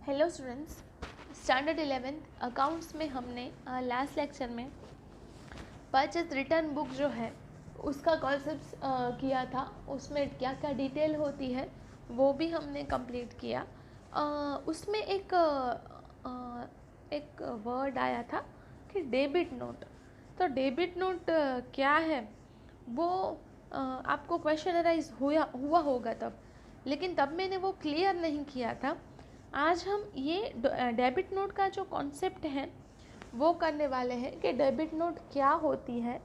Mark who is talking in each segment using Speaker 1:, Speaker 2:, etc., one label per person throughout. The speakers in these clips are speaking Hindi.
Speaker 1: Hello students, standard 11th accounts में हमने लास्ट लेक्चर में परचेज रिटर्न बुक जो है उसका कॉन्सेप्ट किया था। उसमें क्या क्या डिटेल होती है वो भी हमने कंप्लीट किया। उसमें एक वर्ड आया था कि डेबिट नोट। तो डेबिट नोट क्या है वो आपको क्वेश्चन अराइज हुआ होगा तब, लेकिन तब मैंने वो क्लियर नहीं किया था। आज हम ये डेबिट नोट का जो कॉन्सेप्ट है वो करने वाले हैं कि डेबिट नोट क्या होती है,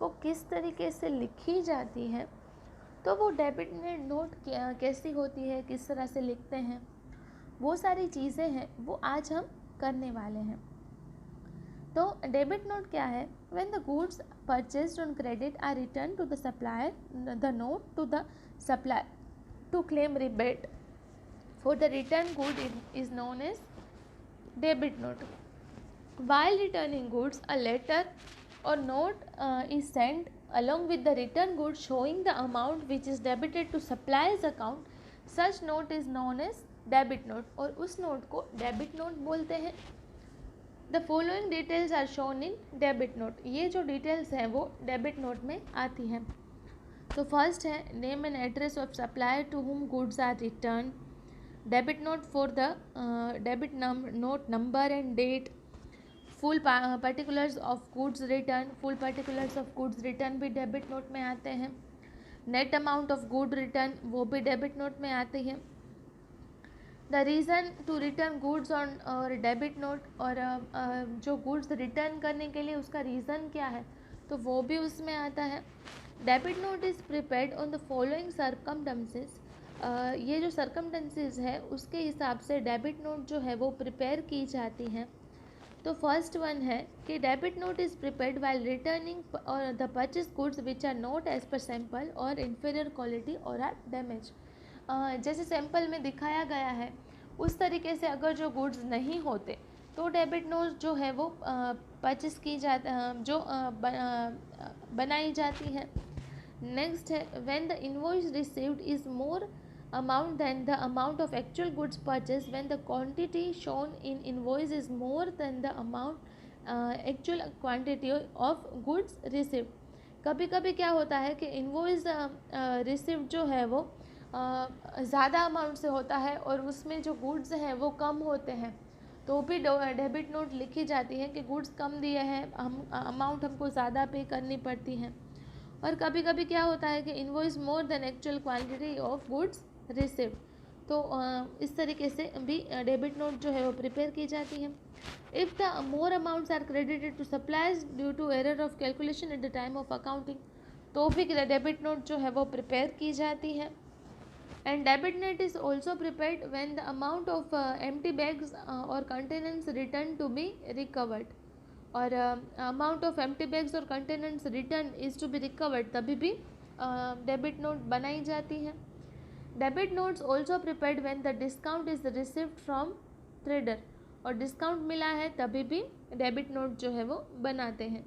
Speaker 1: वो किस तरीके से लिखी जाती है, तो वो डेबिट नोट कैसी होती है, किस तरह से लिखते हैं, वो सारी चीज़ें हैं वो आज हम करने वाले हैं। तो डेबिट नोट क्या है? When the goods purchased on credit are return to the supplier, the note to the supplier to claim rebate for the return good is known as debit note. While returning goods, a letter or note is sent along with the return goods showing the amount which is debited to supplier's account. Such note is known as debit note और उस नोट को डेबिट नोट बोलते हैं। The following details are shown in debit note. ये जो डिटेल्स हैं वो डेबिट नोट में आती हैं। तो फर्स्ट है name and address of supplier to whom goods are returned. Debit note for the debit note number and date. Full particulars of goods return. Full particulars of goods return भी डेबिट नोट में आते हैं। Net amount of good return वो भी डेबिट नोट में आती है। The reason to return goods on और डेबिट नोट, और जो गुड्स रिटर्न करने के लिए उसका रीज़न क्या है तो वो भी उसमें आता है। Debit note is prepared on the following circumstances. ये जो सर्कमस्टेंसेस है उसके हिसाब से डेबिट नोट जो है वो प्रिपेयर की जाती हैं। तो फर्स्ट वन है कि debit note is prepared while returning और the purchase goods which are not as per sample और इन्फीरियर क्वालिटी और आर डैमेज। जैसे सैम्पल में दिखाया गया है उस तरीके से अगर जो गुड्स नहीं होते तो डेबिट नोट जो है वो परचेस की बनाई जाती है। नेक्स्ट है when the invoice received is more amount than the amount of actual goods purchased, when the quantity shown in invoice is more than the amount actual quantity of goods received. कभी कभी क्या होता है कि इनवॉइस रिसीव्ड जो है वो ज़्यादा अमाउंट से होता है और उसमें जो गुड्स हैं वो कम होते हैं, तो भी डेबिट नोट लिखी जाती है कि गुड्स कम दिए हैं, हम अमाउंट हमको ज़्यादा पे करनी पड़ती है। और कभी कभी क्या होता है कि invoice more than actual quantity of goods received, तो इस तरीके से भी डेबिट नोट जो है वो प्रिपेयर की जाती है। If the more amounts are credited to suppliers due to error of calculation at the time of accounting, तो भी डेबिट नोट जो है वो प्रिपेयर की जाती है। And debit note is also prepared when the amount of empty bags और containers return to be recovered, और अमाउंट ऑफ एम्प्टी बैग्स और containers return is to be recovered, तभी भी डेबिट नोट बनाई जाती है। Debit notes also prepared when the discount is received from trader, और डिस्काउंट मिला है तभी भी डेबिट नोट जो है वो बनाते हैं।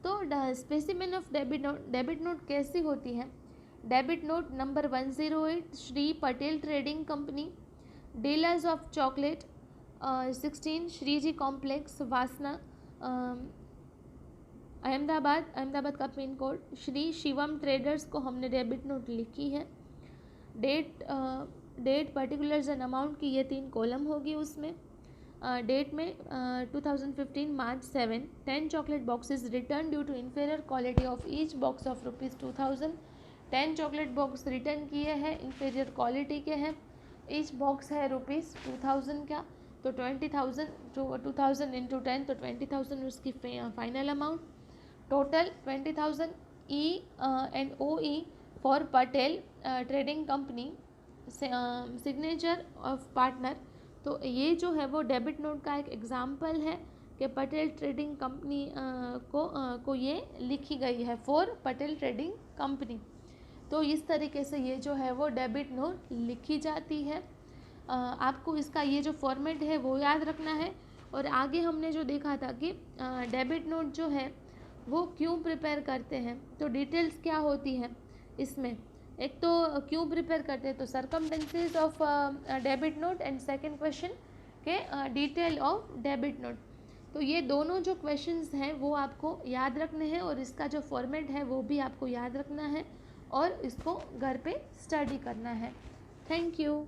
Speaker 1: तो स्पेसिमेन ऑफ डेबिट नोट कैसी होती है? Debit note number 108 Shri Patel trading company, dealers of chocolate 16 Shriji complex Vasna Ahmedabad का pin code. Shri Shivam traders को हमने डेबिट नोट लिखी है। डेट पर्टिकुलर्स एंड अमाउंट की ये 3 कॉलम होगी उसमें। डेट में 2015 March 7 10 chocolate boxes return due to inferior quality of each box of ₹2000। 10 chocolate box return किए हैं, इन्फीरियर क्वालिटी के हैं। ईच बॉक्स है ₹2000 का, तो 20,000 जो 2000 इंटू 10 तो 20,000 उसकी final amount. Total 20,000 E and O E for Patel trading company, signature of partner. तो ये जो है वो डेबिट नोट का एक एग्जाम्पल है कि पटेल ट्रेडिंग कंपनी को ये लिखी गई है फॉर पटेल ट्रेडिंग कंपनी। तो इस तरीके से ये जो है वो डेबिट नोट लिखी जाती है। आपको इसका ये जो फॉर्मेट है वो याद रखना है। और आगे हमने जो देखा था कि डेबिट नोट जो है वो क्यों प्रिपेयर करते हैं, तो डिटेल्स क्या होती है इसमें। एक तो क्यों प्रिपेयर करते हैं, तो circumstances of debit note, and second question के डिटेल ऑफ डेबिट नोट। तो ये दोनों जो क्वेश्चंस हैं वो आपको याद रखने हैं और इसका जो फॉर्मेट है वो भी आपको याद रखना है और इसको घर पे स्टडी करना है। Thank you.